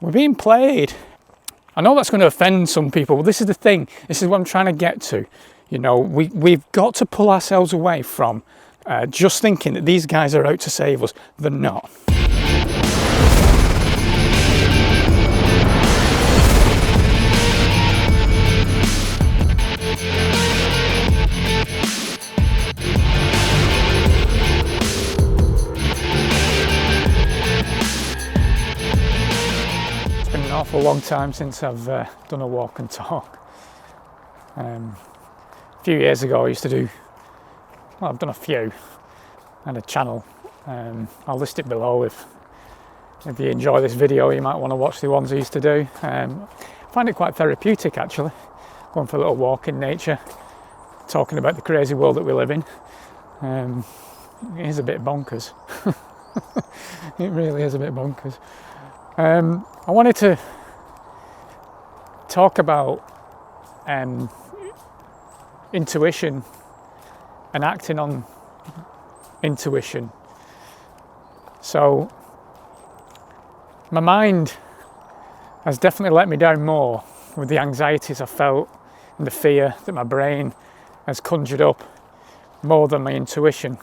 We're being played. I know that's going to offend some people, but this is the thing. This is what I'm trying to get to. You know, we've got to pull ourselves away from just thinking that these guys are out to save us. They're not. An awful long time since I've done a walk and talk. A few years ago I used to do, well, I've done a few. I had a channel. I'll list it below. If you enjoy this video, you might want to watch the ones I used to do. I find it quite therapeutic, actually, going for a little walk in nature, talking about the crazy world that we live in. It is a bit bonkers. It really is a bit bonkers. I wanted to talk about intuition and acting on intuition. So my mind has definitely let me down more with the anxieties I felt and the fear that my brain has conjured up more than my intuition.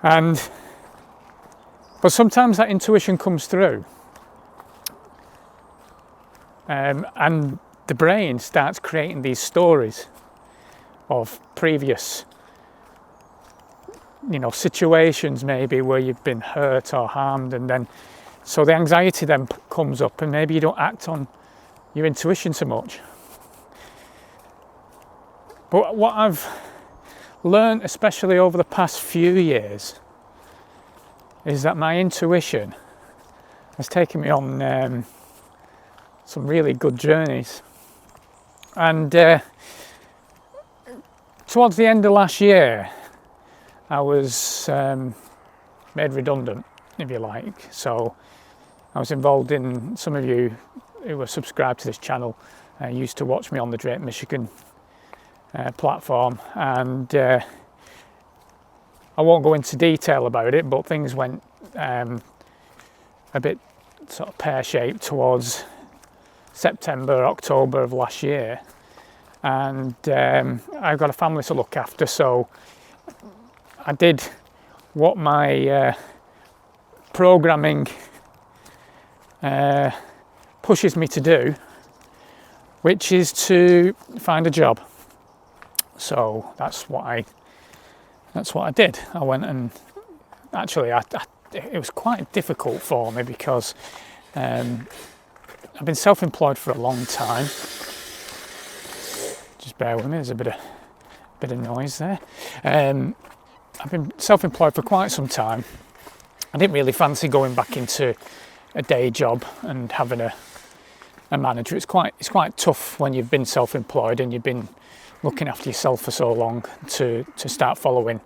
But sometimes that intuition comes through, and the brain starts creating these stories of previous, situations maybe where you've been hurt or harmed, and then so the anxiety then comes up, and maybe you don't act on your intuition so much. But what I've learned, especially over the past few years, is that my intuition has taken me on some really good journeys. And towards the end of last year, I was made redundant, if you like. So I was involved in, some of you who were subscribed to this channel used to watch me on the Drake Michigan platform, and I won't go into detail about it, but things went a bit sort of pear-shaped towards September, October of last year, and I've got a family to look after, so I did what my programming pushes me to do, which is to find a job. So that's what I did. I went, and actually it was quite difficult for me because I've been self-employed for a long time. Just bear with me, there's a bit of noise there. I've been self-employed for quite some time. I didn't really fancy going back into a day job and having a manager. It's quite tough when you've been self-employed and you've been looking after yourself for so long to start following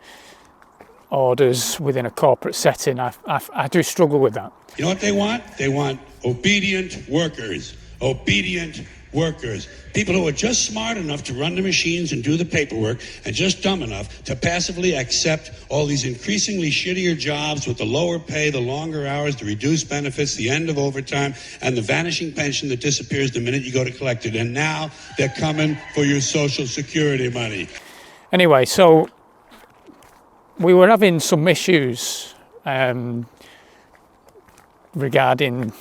orders within a corporate setting. I do struggle with that. You know what they want? They want obedient workers. Obedient workers. People who are just smart enough to run the machines and do the paperwork, and just dumb enough to passively accept all these increasingly shittier jobs with the lower pay, the longer hours, the reduced benefits, the end of overtime, and the vanishing pension that disappears the minute you go to collect it. And now they're coming for your Social Security money. Anyway, so we were having some issues regarding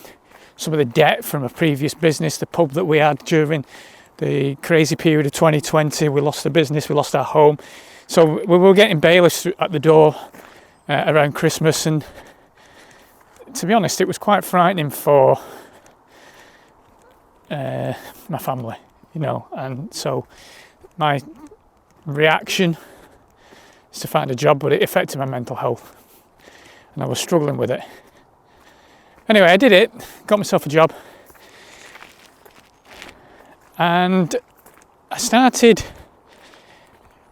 some of the debt from a previous business, the pub that we had during the crazy period of 2020. We lost the business, we lost our home. So we were getting bailiffs at the door around Christmas, and to be honest, it was quite frightening for my family, and so my reaction is to find a job, but it affected my mental health, and I was struggling with it. Anyway, I did it, got myself a job, and I started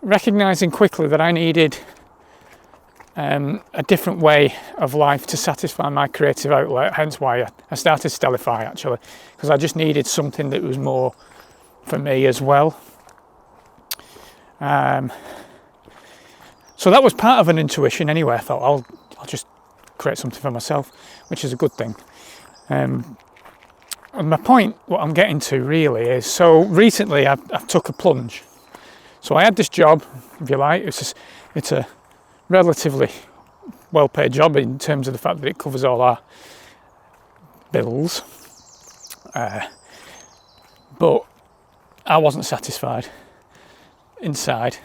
recognising quickly that I needed a different way of life to satisfy my creative outlet, hence why I started Stellify, actually, because I just needed something that was more for me as well. So that was part of an intuition anyway. I thought I'll just create something for myself, which is a good thing. And my point, what I'm getting to really is, so recently I've took a plunge. So I had this job, if you like, it's a relatively well-paid job in terms of the fact that it covers all our bills. But I wasn't satisfied inside.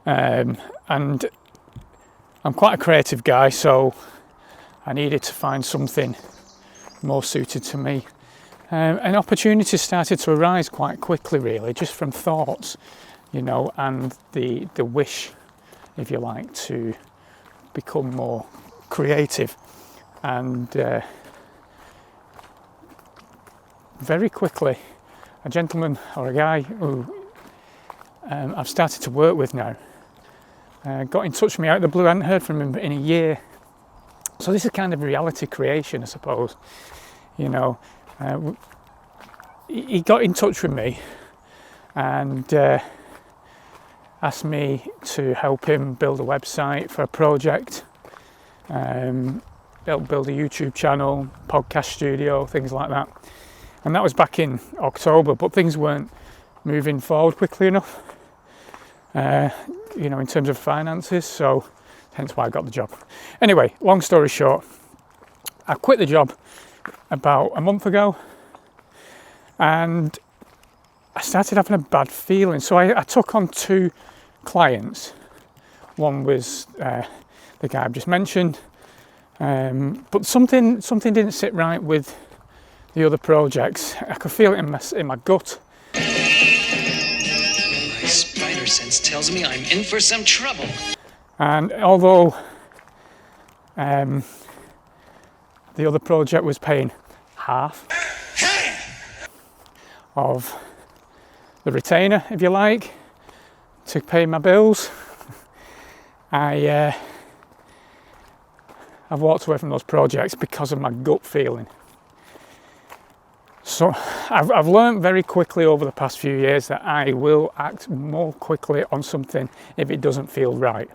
And I'm quite a creative guy, so I needed to find something more suited to me. And opportunities started to arise quite quickly, really, just from thoughts, you know, and the wish, if you like, to become more creative. And very quickly, a gentleman or a guy who I've started to work with now got in touch with me out of the blue. I hadn't heard from him in a year. So this is kind of reality creation, I suppose. You know, he got in touch with me and asked me to help him build a website for a project, build a YouTube channel, podcast studio, things like that. And that was back in October, but things weren't moving forward quickly enough, you know, in terms of finances, so hence why I got the job. Anyway, long story short, I quit the job about a month ago, and I started having a bad feeling. So I took on 2 clients. One was the guy I've just mentioned, but something didn't sit right with the other projects. I could feel it in my gut. My spider sense tells me I'm in for some trouble. And although the other project was paying half of the retainer, if you like, to pay my bills, I've walked away from those projects because of my gut feeling. So I've learned very quickly over the past few years that I will act more quickly on something if it doesn't feel right.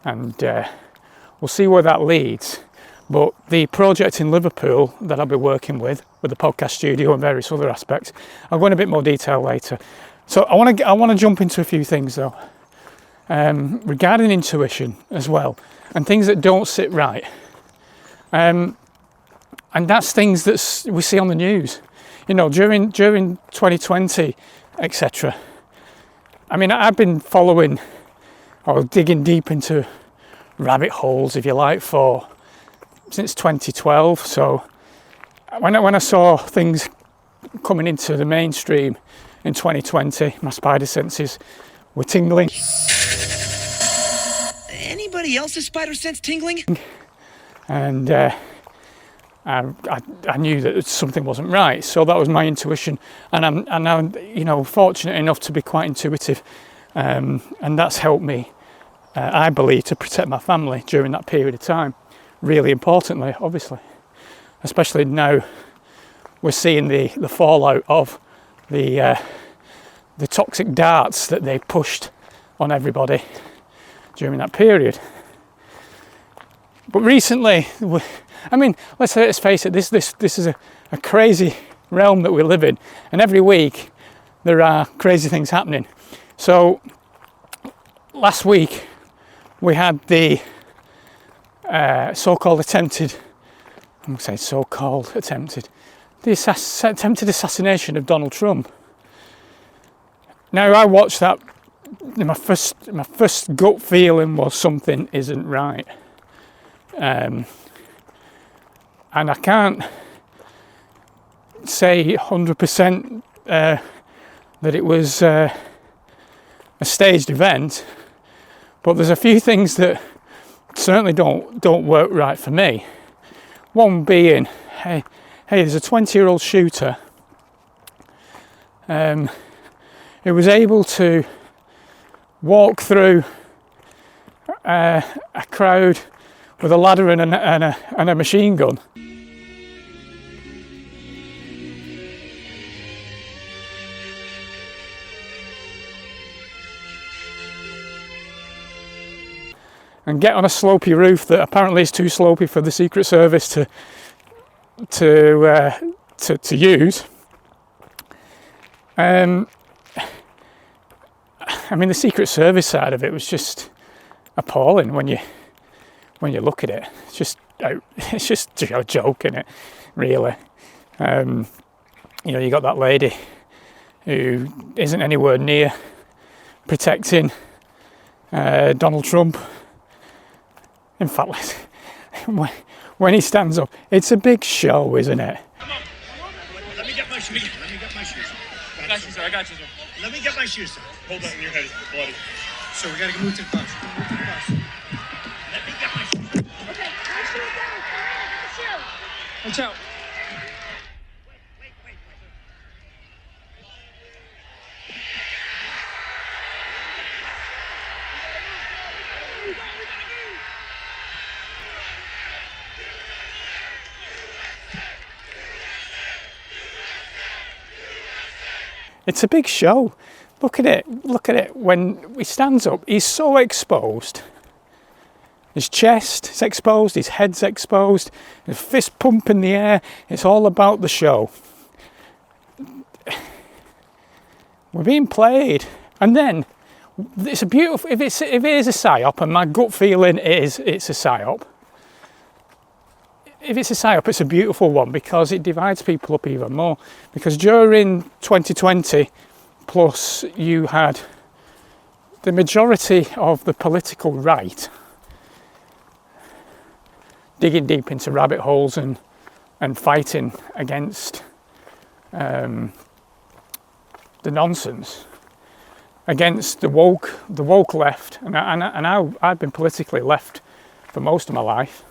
And we'll see where that leads. But the project in Liverpool that I'll be working with the podcast studio and various other aspects, I'll go in a bit more detail later. So I want to jump into a few things though, regarding intuition as well, and things that don't sit right. And that's things that we see on the news, you know, during 2020, etc. I mean, I've been following or digging deep into rabbit holes, if you like, since 2012. So when I saw things coming into the mainstream in 2020, my spider senses were tingling. Anybody else's spider sense tingling? And I knew that something wasn't right, so that was my intuition, and I'm you know, fortunate enough to be quite intuitive, and that's helped me, I believe, to protect my family during that period of time. Really importantly, obviously, especially now we're seeing the fallout of the toxic darts that they pushed on everybody during that period. But recently, I mean, let's face it, this is a crazy realm that we live in, and every week there are crazy things happening. So last week we had the attempted assassination of Donald Trump. Now I watched that, my first gut feeling was something isn't right. And I can't say 100% that it was a staged event, but there's a few things that certainly don't work right for me. One being, hey, there's a 20-year-old shooter who was able to walk through a crowd with a ladder and a machine gun. And get on a slopey roof that apparently is too slopey for the Secret Service to to use. I mean, the Secret Service side of it was just appalling when you look at it. It's just a joke, isn't it? Really. You know, you got that lady who isn't anywhere near protecting Donald Trump. In fact, when he stands up, it's a big show, isn't it? Come on. Let me get my shoes. I got you, sir. Let me get my shoes, sir. Hold on, your head is bloody. So we gotta move to the bus. Let me get my shoes. Okay, my shoes down. My shoe. Watch out. Wait. It's a big show. Look at it. When he stands up, he's so exposed. His chest is exposed, his head's exposed, his fist pump in the air. It's all about the show. We're being played. And then, it's a beautiful, if it is a psyop, and my gut feeling is it's a psyop. If it's a psyop, it's a beautiful one because it divides people up even more. Because during 2020, plus you had the majority of the political right digging deep into rabbit holes and fighting against the nonsense, against the woke left. And I've been politically left for most of my life.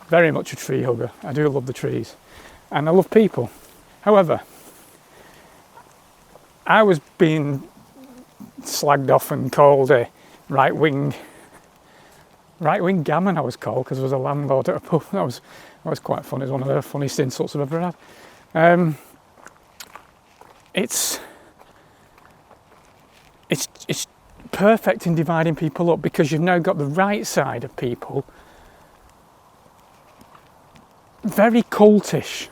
Very much a tree hugger. I do love the trees. And I love people. However, I was being slagged off and called a right-wing gammon, I was called, because I was a landlord at a pub. That was quite fun. It's one of the funniest insults I've ever had. It's perfect in dividing people up because you've now got the right side of people very cultish.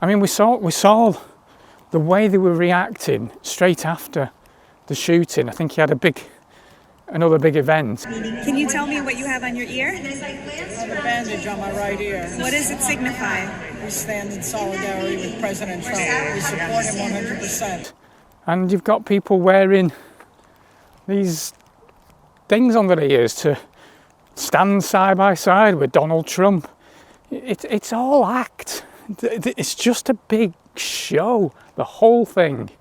I mean, we saw the way they were reacting straight after the shooting. I think he had another big event. Can you tell me what you have on your ear? I have a bandage on my right ear. What does it signify? We stand in solidarity with President Trump. We support him 100%. And you've got people wearing these things on their ears to stand side by side with Donald Trump. It's all act. It's just a big show, the whole thing.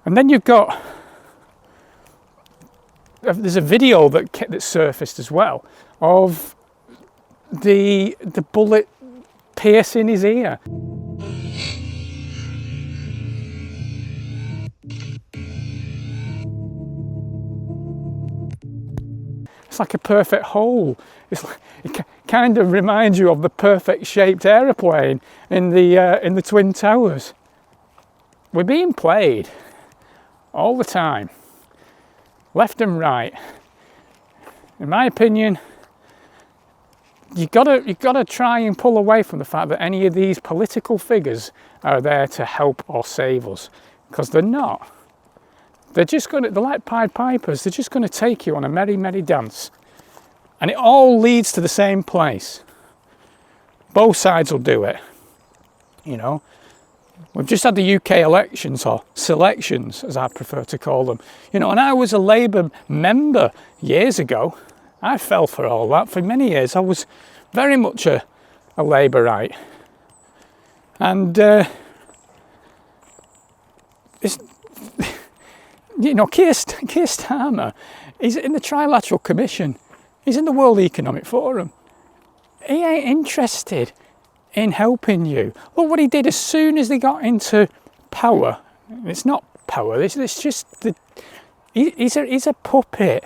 And then you've got, there's a video that surfaced as well of the bullet piercing his ear. It's like a perfect hole. It kind of reminds you of the perfect shaped aeroplane in the Twin Towers. We're being played all the time, left and right. In my opinion, you gotta try and pull away from the fact that any of these political figures are there to help or save us, because they're not. They're like Pied Pipers. They're just going to take you on a merry, merry dance. And it all leads to the same place. Both sides will do it. You know, we've just had the UK elections, or selections, as I prefer to call them. You know, and I was a Labour member years ago. I fell for all that. For many years, I was very much a Labourite. And you know, Keir Starmer, he's in the Trilateral Commission. He's in the World Economic Forum. He ain't interested in helping you. Look what he did as soon as they got into power. It's not power. It's just he's a puppet,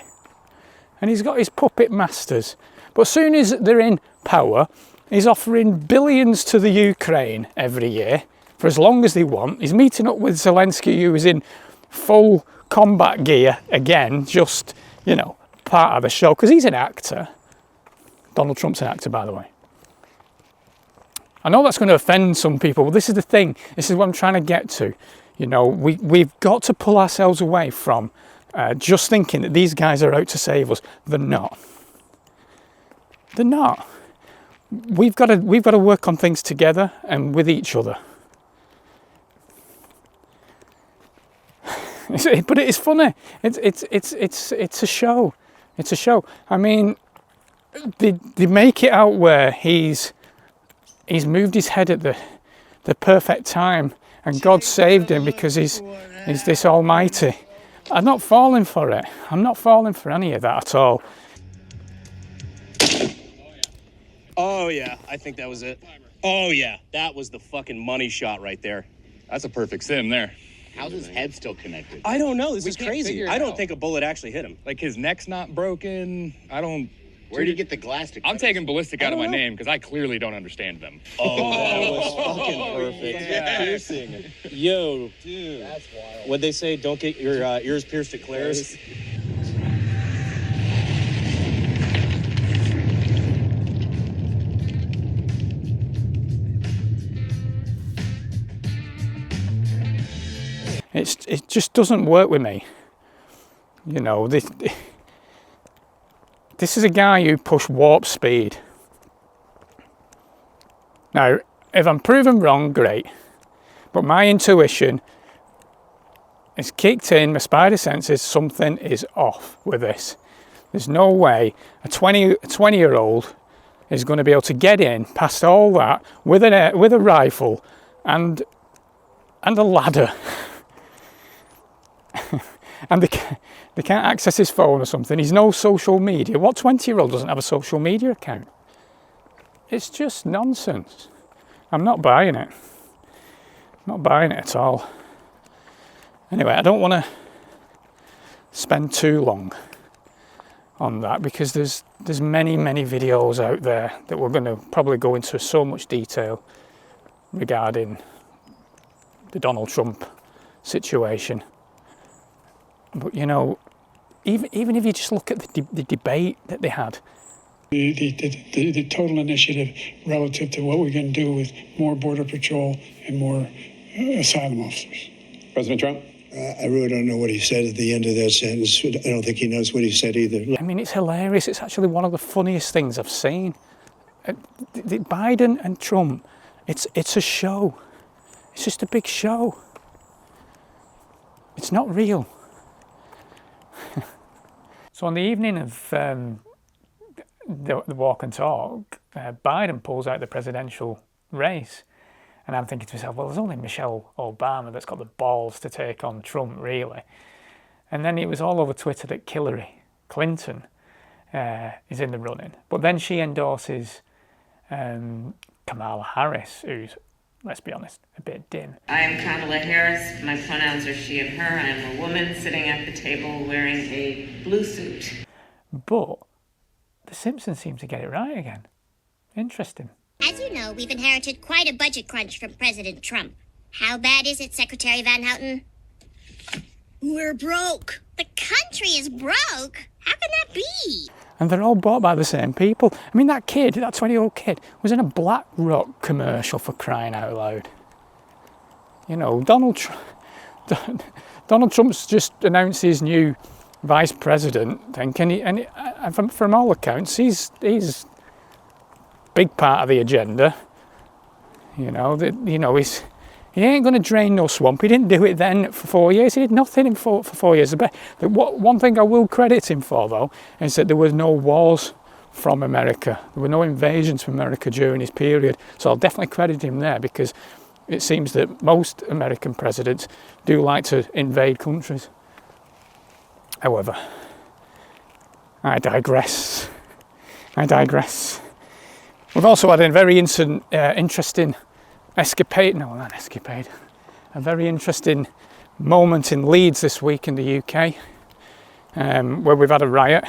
and he's got his puppet masters. But as soon as they're in power, he's offering billions to the Ukraine every year for as long as they want. He's meeting up with Zelensky, who is in full combat gear again, just, you know, part of the show, because he's an actor. Donald Trump's an actor, by the way. I know that's going to offend some people, but this is the thing. This is what I'm trying to get to. You know, we've got to pull ourselves away from just thinking that these guys are out to save us. They're not. They're not. We've got to work on things together and with each other. But it is funny. It's a show. It's a show. I mean, they make it out where he's moved his head at the perfect time, and God saved him because he's this almighty. I'm not falling for it. I'm not falling for any of that at all. Oh yeah, I think that was it. Oh yeah, that was the fucking money shot right there. That's a perfect sim there. How's his head still connected? I don't know. This is can't crazy. figure it I don't out. think a bullet actually hit him. Like his neck's not broken. I don't. Where did you get the glass to I'm taking ballistic out of my don't know. name because I clearly don't understand them. Oh, that was fucking perfect. Yeah. Piercing. Yo, dude. That's wild. What'd they say? Don't get your ears pierced at Claire's. It just doesn't work with me. You know, this is a guy who pushed warp speed. Now, if I'm proven wrong, great. But my intuition is kicked in, my spider senses, something is off with this. There's no way a 20-year-old is going to be able to get in past all that with a rifle and a ladder. And they can't access his phone or something. He's no social media. What 20-year-old doesn't have a social media account? It's just nonsense. I'm not buying it. Not buying it at all. Anyway, I don't want to spend too long on that because there's many videos out there that we're going to probably go into so much detail regarding the Donald Trump situation. But you know, even if you just look at the debate that they had, the total initiative relative to what we're going to do with more border patrol and more asylum officers. President Trump? I really don't know what he said at the end of that sentence. I don't think he knows what he said either. I mean, it's hilarious. It's actually one of the funniest things I've seen. Biden and Trump, it's a show. It's just a big show. It's not real. So on the evening of the walk and talk, Biden pulls out the presidential race. And I'm thinking to myself, well, there's only Michelle Obama that's got the balls to take on Trump, really. And then it was all over Twitter that Hillary Clinton is in the running. But then she endorses Kamala Harris, who's, let's be honest, a bit dim. I am Kamala Harris. My pronouns are she and her. I am a woman sitting at the table wearing a blue suit. But The Simpsons seem to get it right again. Interesting. As you know, we've inherited quite a budget crunch from President Trump. How bad is it, Secretary Van Houten? We're broke. The country is broke? How can that be? And they're all bought by the same people. I mean, that 20-year-old kid, was in a BlackRock commercial, for crying out loud. You know, Donald Trump's just announced his new vice president thing, and from all accounts, he's big part of the agenda. He ain't going to drain no swamp. He didn't do it then for 4 years. He did nothing for 4 years. But one thing I will credit him for, though, is that there was no wars from America. There were no invasions from America during his period. So I'll definitely credit him there, because it seems that most American presidents do like to invade countries. However, I digress. We've also had a very interesting a very interesting moment in Leeds this week in the UK, where we've had a riot.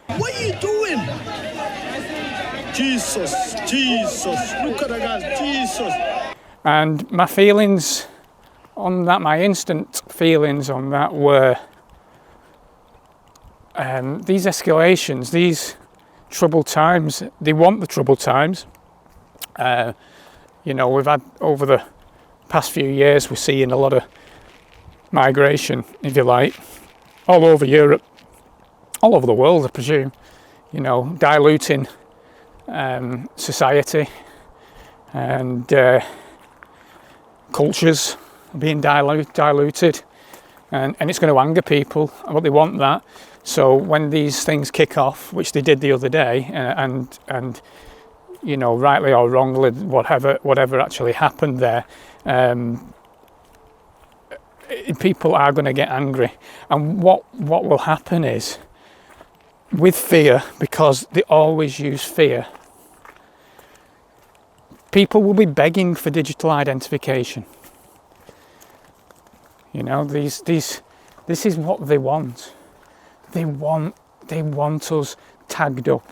What are you doing? Jesus, look at the guys, Jesus. And my feelings on that, my instant feelings on that were these escalations, these troubled times, they want the troubled times. You know, we've had over the past few years, we're seeing a lot of migration, if you like, all over Europe, all over the world, I presume, you know, diluting society, and cultures being diluted, and it's going to anger people, but they want that. So when these things kick off, which they did the other day, and you know, rightly or wrongly, whatever actually happened there, people are going to get angry. And what will happen is, with fear, because they always use fear, people will be begging for digital identification. You know, this is what they want. They want us tagged up,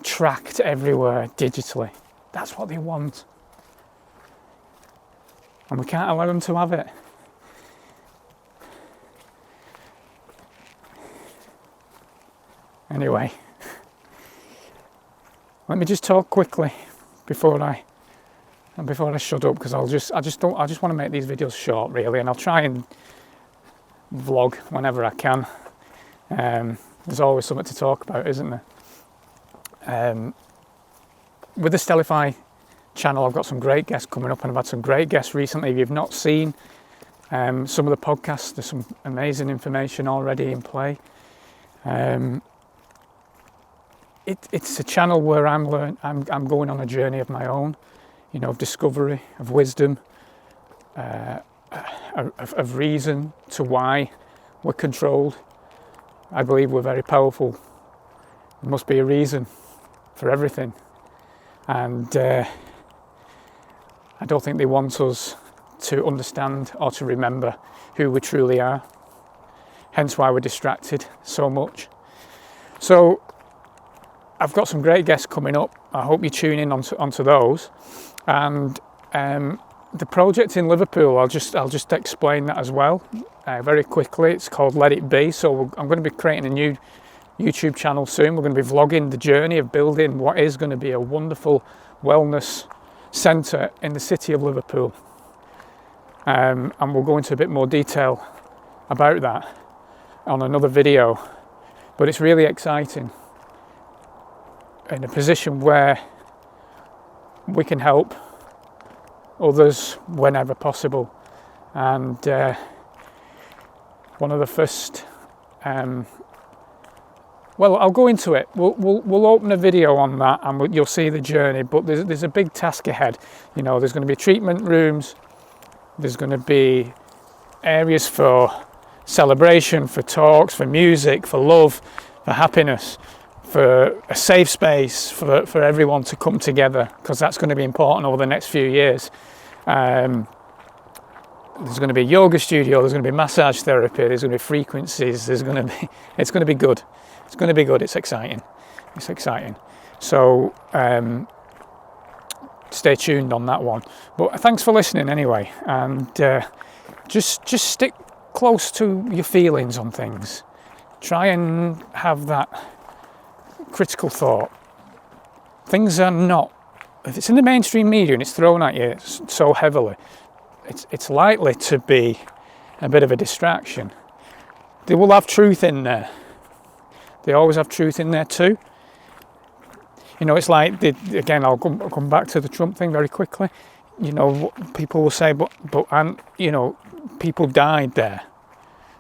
tracked everywhere digitally. That's what they want. And we can't allow them to have it. Anyway, let me just talk quickly before I shut up, because I just want to make these videos short, really, and I'll try and vlog whenever I can. There's always something to talk about, isn't there? With the Stellify channel, I've got some great guests coming up, and I've had some great guests recently. If you've not seen some of the podcasts, there's some amazing information already in play. It's a channel where I'm going on a journey of my own, you know, of discovery, of wisdom, of reason to why we're controlled. I believe we're very powerful. There must be a reason for everything, and I don't think they want us to understand or to remember who we truly are, hence why we're distracted so much. So I've got some great guests coming up. I hope you tune in onto those. And the project in Liverpool, I'll just explain that as well very quickly. It's called Let It Be. So I'm going to be creating a new YouTube channel soon. We're going to be vlogging the journey of building what is going to be a wonderful wellness centre in the city of Liverpool. And we'll go into a bit more detail about that on another video. But it's really exciting, in a position where we can help others whenever possible. And one of the first, well, I'll go into it. We'll open a video on that, and you'll see the journey. But there's a big task ahead. You know, there's going to be treatment rooms. There's going to be areas for celebration, for talks, for music, for love, for happiness, for a safe space for everyone to come together, because that's going to be important over the next few years. There's going to be a yoga studio, there's going to be massage therapy, there's going to be frequencies, it's going to be good. It's going to be good. It's exciting. It's exciting. So stay tuned on that one. But thanks for listening anyway, and just stick close to your feelings on things. Try and have that critical thought. Things are not, if it's in the mainstream media and it's thrown at you so heavily, it's likely to be a bit of a distraction. They will have truth in there. They always have truth in there too. You know, it's like, again, I'll come back to the Trump thing very quickly. You know, people will say, but you know, people died there.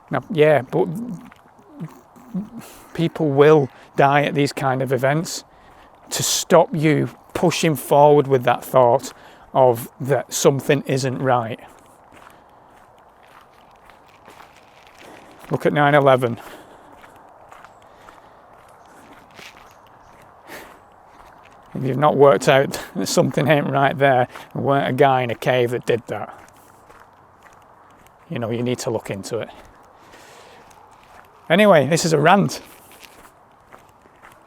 Now, yeah, but people will die at these kind of events to stop you pushing forward with that thought of that something isn't right. Look at 9/11. If you've not worked out that something ain't right there, there weren't a guy in a cave that did that. You know, you need to look into it. Anyway, this is a rant.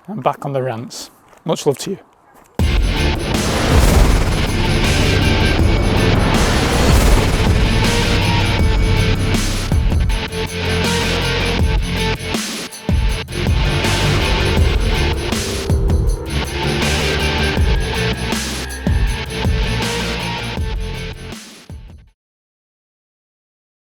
I'm back on the rants. Much love to you.